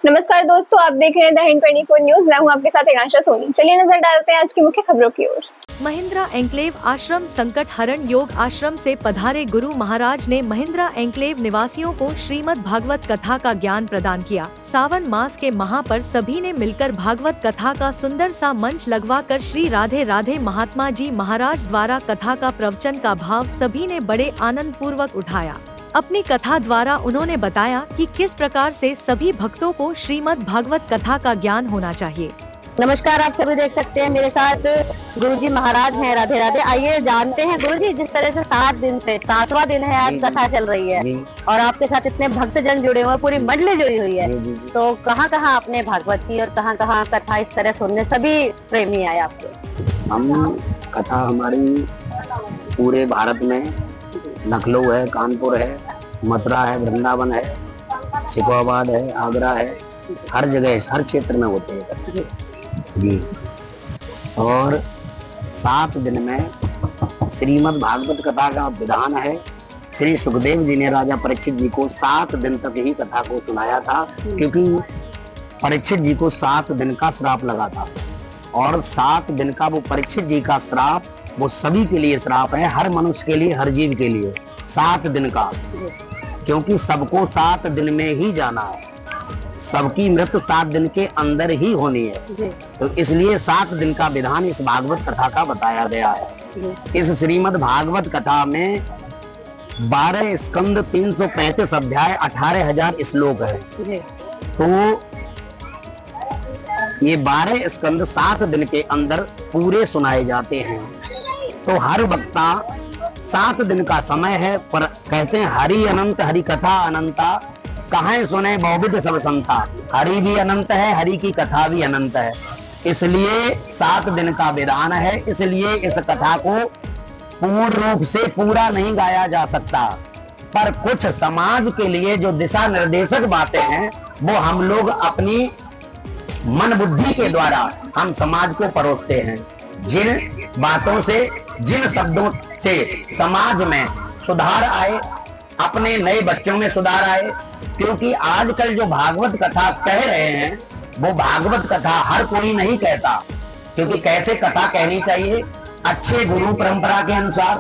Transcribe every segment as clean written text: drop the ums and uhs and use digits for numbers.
नमस्कार दोस्तों, आप देख रहे हैं द हिंद 24 न्यूज। मैं हूं आपके साथ आकांक्षा सोनी। चलिए नजर डालते हैं आज की मुख्य खबरों की ओर। महिंद्रा एन्क्लेव आश्रम संकट हरण योग आश्रम से पधारे गुरु महाराज ने महिंद्रा एन्क्लेव निवासियों को श्रीमद् भागवत कथा का ज्ञान प्रदान किया। सावन मास के महा पर सभी ने मिलकर भागवत कथा का सुंदर सा मंच लगवाकर श्री राधे राधे महात्मा जी महाराज द्वारा कथा का प्रवचन का भाव सभी ने बड़े आनंद पूर्वक उठाया। अपनी कथा द्वारा उन्होंने बताया कि किस प्रकार से सभी भक्तों को श्रीमद् भागवत कथा का ज्ञान होना चाहिए। नमस्कार, आप सभी देख सकते हैं मेरे साथ गुरुजी महाराज हैं। राधे राधे। आइए जानते हैं गुरुजी, जिस तरह से 7 दिन से 7वां दिन है आज कथा चल रही है और आपके साथ इतने भक्तजन जुड़े हुए, पूरी मंडली जुड़ी हुई है, तो कहाँ कहाँ आपने भागवत की और कहाँ कहाँ कथा इस तरह सुनने सभी प्रेमी आए आपके? हम कथा हमारी पूरे भारत में लखनऊ है, कानपुर है, मथुरा है, वृंदावन है, सिकोबाद है, आगरा है, हर जगह हर क्षेत्र में होते हैं जी। और 7 दिन में श्रीमद् भागवत कथा का विधान है। श्री सुखदेव जी ने राजा परीक्षित जी को 7 दिन तक ही कथा को सुनाया था, क्योंकि परीक्षित जी को 7 दिन का श्राप लगा था और 7 दिन का वो परीक्षित जी का श्राप वो सभी के लिए श्राप है, हर मनुष्य के लिए, हर जीव के लिए 7 दिन का, क्योंकि सबको 7 दिन में ही जाना है, सबकी मृत्यु 7 दिन के अंदर ही होनी है, तो इसलिए 7 दिन का विधान इस भागवत कथा का बताया गया है। इस श्रीमद् भागवत कथा में 12 स्कंद, 335 अध्याय, 18,000 श्लोक है। तो ये 12 स्कंद 7 दिन के अंदर पूरे सुनाए जाते हैं। तो हर वक्ता 7 दिन का समय है, पर कहते हैं हरि अनंत हरि कथा अनंता, कहाँ सुने बहुविध सब संता। हरि भी अनंत है, हरि की कथा भी अनंत है, इसलिए 7 दिन का विधान है। इसलिए इस कथा को पूर्ण रूप से पूरा नहीं गाया जा सकता, पर कुछ समाज के लिए जो दिशा निर्देशक बातें हैं वो हम लोग अपनी मन बुद्धि के द्वारा हम समाज को परोसते हैं। जिन बातों से, जिन शब्दों से समाज में सुधार आए, अपने नए बच्चों में सुधार आए, क्योंकि आजकल जो भागवत कथा कह रहे हैं वो भागवत कथा हर कोई नहीं कहता, क्योंकि कैसे कथा कहनी चाहिए अच्छे गुरु परंपरा के अनुसार।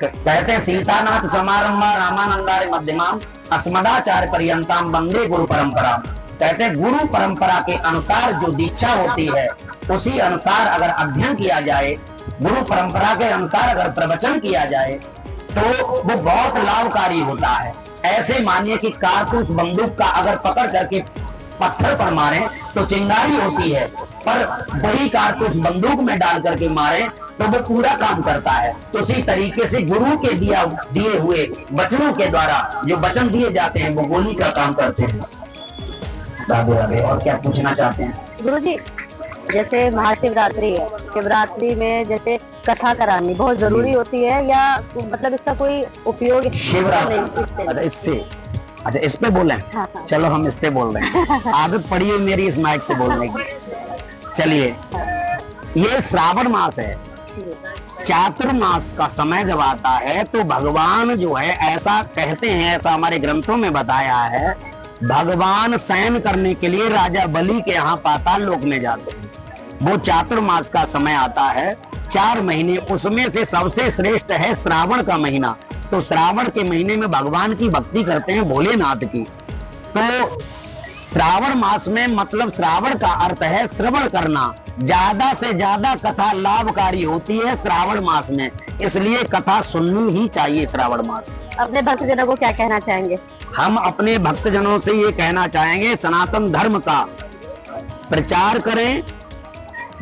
कहते हैं सीतानाथ समारंभा रामानंदारि मध्यमाम अस्मदाचार्य पर्यंताम वंदे गुरु परंपरा। कहते हैं गुरु परंपरा के अनुसार जो दीक्षा होती है उसी अनुसार अगर अध्ययन किया जाए, गुरु परंपरा के अनुसार अगर प्रवचन किया जाए तो वो बहुत लाभकारी होता है। ऐसे मानिए कि कारतूस बंदूक का अगर पकड़ करके पत्थर पर मारे तो चिंगारी होती है, पर वही कारतूस बंदूक में डाल करके मारे तो वो पूरा काम करता है। तो उसी तरीके से गुरु के दिए हुए वचनों के द्वारा जो वचन दिए जाते हैं वो गोली का काम करते हैं। राधे राधे। और क्या पूछना चाहते हैं गुरुजी? जैसे महाशिवरात्रि है, शिवरात्रि में जैसे कथा करानी बहुत जरूरी होती है, या मतलब इसका कोई उपयोग? शिवरात्रि अच्छा इस पे बोले? हाँ। चलो हम इस पे बोल रहे हैं। आदत पड़ी है मेरी इस माइक से बोलने की। चलिए, ये श्रावण मास है, चातुर्मास का समय जब आता है तो भगवान जो है, ऐसा कहते हैं, ऐसा हमारे ग्रंथों में बताया है, भगवान शयन करने के लिए राजा बलि के यहाँ पाताल लोक में जाते हैं। वो चातुर्मास का समय आता है, 4 महीने, उसमें से सबसे श्रेष्ठ है श्रावण का महीना। तो श्रावण के महीने में भगवान की भक्ति करते हैं, भोलेनाथ की। तो श्रावण मास में, मतलब श्रावण का अर्थ है श्रवण करना, ज्यादा से ज्यादा कथा लाभकारी होती है श्रावण मास में, इसलिए कथा सुननी ही चाहिए श्रावण मास। अपने भक्तजनों को क्या कहना चाहेंगे? हम अपने भक्तजनों से ये कहना चाहेंगे, सनातन धर्म का प्रचार करें,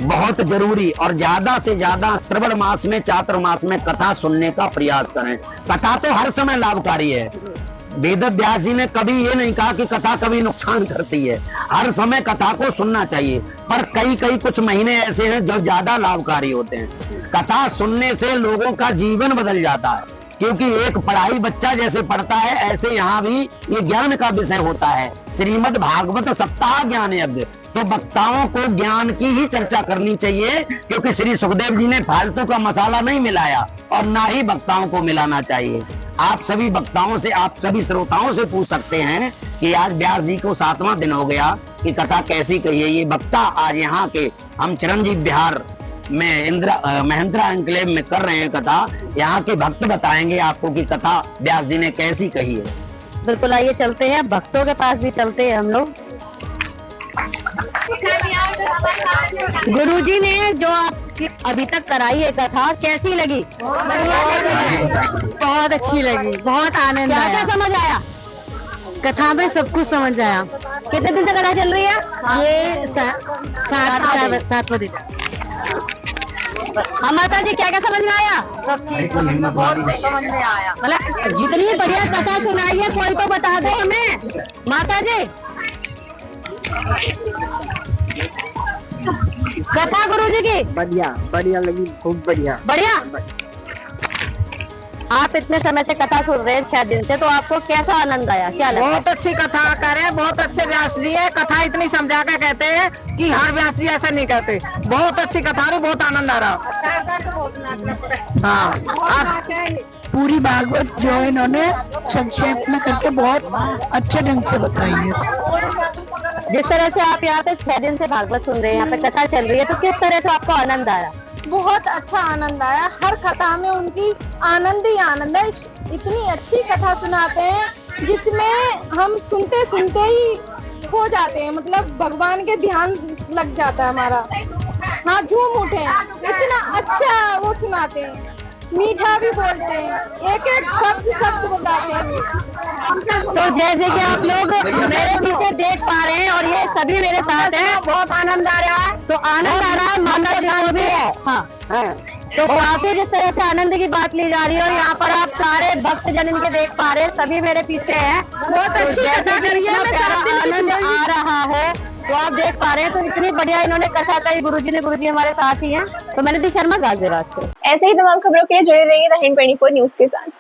बहुत जरूरी, और ज्यादा से ज्यादा श्रवण मास में, चातुर्मास में कथा सुनने का प्रयास करें। कथा तो हर समय लाभकारी है। वेद व्यास जी ने कभी ये नहीं कहा कि कथा कभी नुकसान करती है, हर समय कथा को सुनना चाहिए, पर कई कुछ महीने ऐसे हैं जो ज्यादा लाभकारी होते हैं। कथा सुनने से लोगों का जीवन बदल जाता है, क्योंकि एक पढ़ाई बच्चा जैसे पढ़ता है, ऐसे यहाँ भी ये ज्ञान का विषय होता है। श्रीमद् भागवत सप्ताह ज्ञान यज्ञ, तो वक्ताओं को ज्ञान की ही चर्चा करनी चाहिए, क्योंकि श्री सुखदेव जी ने फालतू का मसाला नहीं मिलाया और ना ही वक्ताओं को मिलाना चाहिए। आप सभी वक्ताओं से, आप सभी श्रोताओं से पूछ सकते हैं कि आज व्यास जी को 7वां दिन हो गया कि कथा कैसी कही है। ये वक्ता आज यहाँ के हम चिरंजीव बिहार में महिंद्रा एंक्लेव में कर रहे हैं कथा। यहाँ के भक्त बताएंगे आपको कि कथा व्यास जी ने कैसी कही है। बिल्कुल, आइए चलते हैं, भक्तों के पास भी चलते हैं हम लोग। गुरुजी ने जो आपकी अभी तक कराई है कथा, कैसी लगी? बहुत अच्छी लगी, बहुत आनंद क्या आया। क्या समझ आया? कथा में सब कुछ समझ आया। कितने दिन से कथा चल रही है? ये सातवां दिन। हाँ माता जी, क्या क्या समझ में आया? सब चीज बहुत समझ में आया। मतलब जितनी बढ़िया कथा सुनाई है कोई तो बता दो हमें माता जी। कथा गुरुजी की बढ़िया बढ़िया लगी, खूब बढ़िया। बढ़िया। आप इतने समय से कथा सुन रहे हैं 6 दिन से, तो आपको कैसा आनंद आया, क्या लगा? बहुत अच्छी कथा करे, बहुत अच्छे व्यास जी है। कथा इतनी समझा के कहते हैं कि हर व्यास जी ऐसा नहीं कहते। बहुत अच्छी कथा है, बहुत आनंद आ रहा। हाँ, पूरी भागवत जो है इन्होंने संक्षेप में करके बहुत अच्छे ढंग से बताई है। जिस तरह से आप यहाँ पे 6 दिन से भागवत सुन रहे हैं, यहाँ पे कथा चल रही है, तो किस तरह से आपको आनंद आया? बहुत अच्छा आनंद आया। हर कथा में उनकी आनंद ही आनंद है। इतनी अच्छी कथा सुनाते हैं जिसमें हम सुनते सुनते ही हो जाते हैं, मतलब भगवान के ध्यान लग जाता है हमारा। हाँ, झूम उठे, इतना अच्छा वो सुनाते हैं, मीठा भी बोलते हैं, एक एक शब्द बताते हैं। तो जैसे कि आप लोग मेरे पीछे देख पा रहे हैं और ये सभी मेरे साथ हैं, बहुत आनंद आ रहा है। तो आनंद आ रहा है, माता जी को भी है। हाँ, तो काफी जिस तरह से आनंद की बात ली जा रही है और यहाँ पर आप सारे भक्त जन इनके देख पा रहे हैं, सभी मेरे पीछे हैं। बहुत अच्छी कथा करी है, मैं 7 दिन की आनंद आ रहा है, तो आप देख पा रहे हैं। तो इतनी बढ़िया इन्होंने कथा कही, गुरुजी हमारे साथ ही हैं। तो मैंने दी शर्मा गाजियाबाद से। ऐसे ही तमाम खबरों के लिए जुड़े रहिए द हिंद 24 न्यूज के साथ।